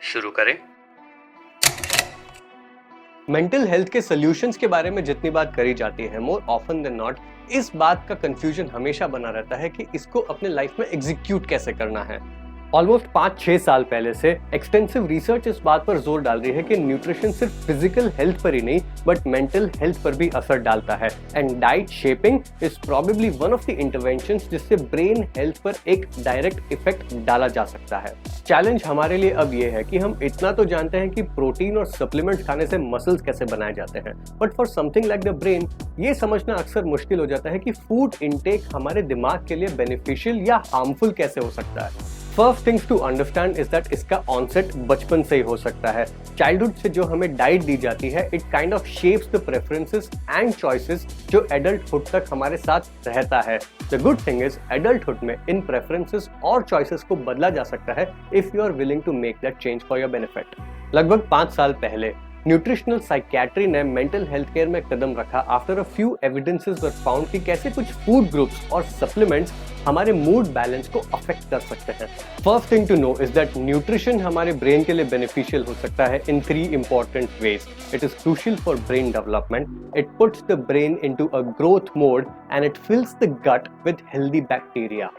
शुरू करें। Mental health के सॉल्यूशंस के बारे में जितनी बात करी जाती है, मोर ऑफन देन नॉट इस बात का कंफ्यूजन हमेशा बना रहता है कि इसको अपने लाइफ में एग्जीक्यूट कैसे करना है। ऑलमोस्ट 5-6 साल पहले से एक्सटेंसिव रिसर्च इस बात पर जोर डाल रही है कि न्यूट्रिशन सिर्फ फिजिकल हेल्थ पर ही नहीं बट मेंटल हेल्थ पर भी असर डालता है, and diet shaping is probably one of the interventions जिससे ब्रेन हेल्थ पर एक डायरेक्ट इफेक्ट डाला जा सकता है। चैलेंज हमारे लिए अब ये है कि हम इतना तो जानते हैं कि प्रोटीन और सप्लीमेंट्स खाने से मसल्स कैसे बनाए जाते हैं, but for something like the brain ये समझना अक्सर मुश्किल हो जाता है कि फूड इनटेक हमारे दिमाग के लिए बेनिफिशियल या हार्मफुल कैसे हो सकता है। First things to understand is that इसका ऑनसेट बचपन से ही हो सकता है। चाइल्डहुड से जो हमें डाइट दी जाती है it kind of shapes the preferences and choices जो एडल्टहुड तक हमारे साथ रहता है। The good thing is adulthood में इन प्रेफरेंसेस और चॉइसेस को बदला जा सकता है if you are willing to make that change for your benefit. लगभग 5 साल पहले न्यूट्रिशनल साइकियाट्री ने मेंटल हेल्थ केयर में कदम रखा after a few evidences were found कि कैसे कुछ फूड ग्रुप्स और सप्लीमेंट्स हमारे मूड बैलेंस को अफेक्ट कर सकते हैं। First thing to know is that nutrition हमारे ब्रेन के लिए बेनिफिशियल हो सकता है in 3 important ways. It is crucial for brain development, it puts the brain into a growth mode and it fills the gut with healthy bacteria.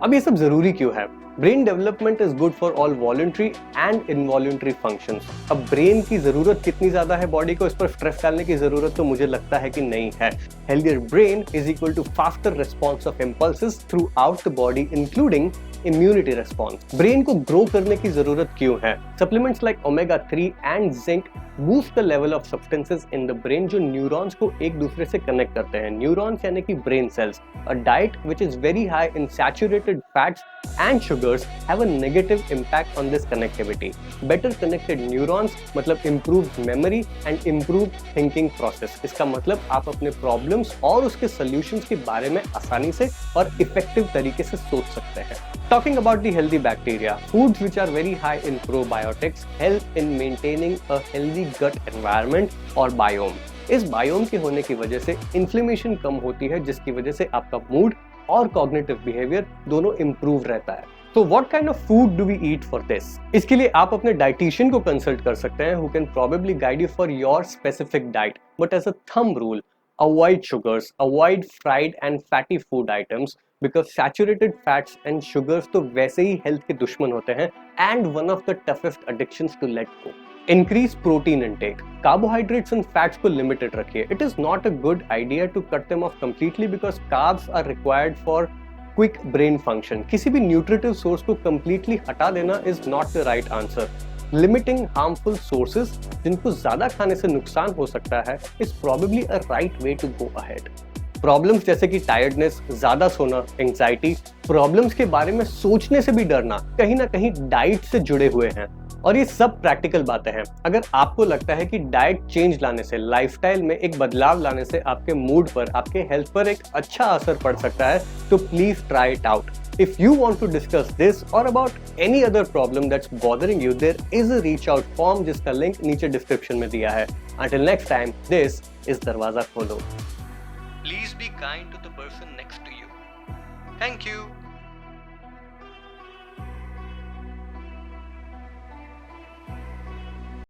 अब ये सब जरूरी क्यों है? Brain development is good for all voluntary and involuntary functions. अब brain की जरूरत कितनी ज्यादा है बॉडी को, इस पर स्ट्रेस डालने की जरूरत तो मुझे लगता है कि नहीं है। Healthier brain is equal to faster response of impulses throughout the body including immunity response. Brain को ग्रो करने की जरूरत क्यों है? Supplements like omega 3 and zinc boost the level of substances in the brain जो neurons को एक दूसरे से कनेक्ट करते हैं। न्यूरॉन्स यानी कि brain cells. A diet which is very high in saturated fats and sugars have a negative impact on this connectivity. Better connected neurons मतलब improved memory and improved thinking process. इसका मतलब आप अपने problems और उसके solutions के बारे में आसानी से और effective तरीके से सोच सकते हैं। Talking about the healthy bacteria, foods which are very high in probiotics help in maintaining a healthy gut environment or biome. इस biome के होने की वजह से inflammation कम होती है जिसकी वजह से आपका mood और कॉग्निटिव बिहेवियर दोनों इंप्रूव रहता है। तो what kind of food do we eat for this? इसके लिए आप अपने डाइटिशियन को कंसल्ट कर सकते हैं who can probably guide you for your specific diet, but as a thumb rule avoid sugars, avoid fried and fatty food items because saturated fats and sugars तो वैसे ही हेल्थ के दुश्मन होते हैं and one of the toughest addictions to let go. Increase protein intake. Carbohydrates and fats को limited रखिए. It is not a good idea to cut them off completely because carbs are required for quick brain function. किसी भी nutritive source को completely हटा देना is not the right answer. Limiting harmful sources जिनको ज़्यादा खाने से नुकसान हो सकता है is probably a right way to go ahead. Problems जैसे कि टायर्डनेस, ज्यादा सोना, एंजाइटी, प्रॉब्लम्स के बारे में सोचने से भी डरना कहीं ना कहीं डाइट से जुड़े हुए हैं और ये सब प्रैक्टिकल बातें हैं। अगर आपको लगता है कि डाइट चेंज लाने से, लाइफस्टाइल में एक बदलाव लाने से आपके मूड पर, आपके हेल्थ पर एक अच्छा असर पड़ सकता है तो please try it out. If you want to discuss this or about any other problem that's bothering you, there is a reach out form जिसका लिंक नीचे डिस्क्रिप्शन में दिया है। Until next time, this is दरवाजा खोलो। Please be kind to the person next to you. Thank you.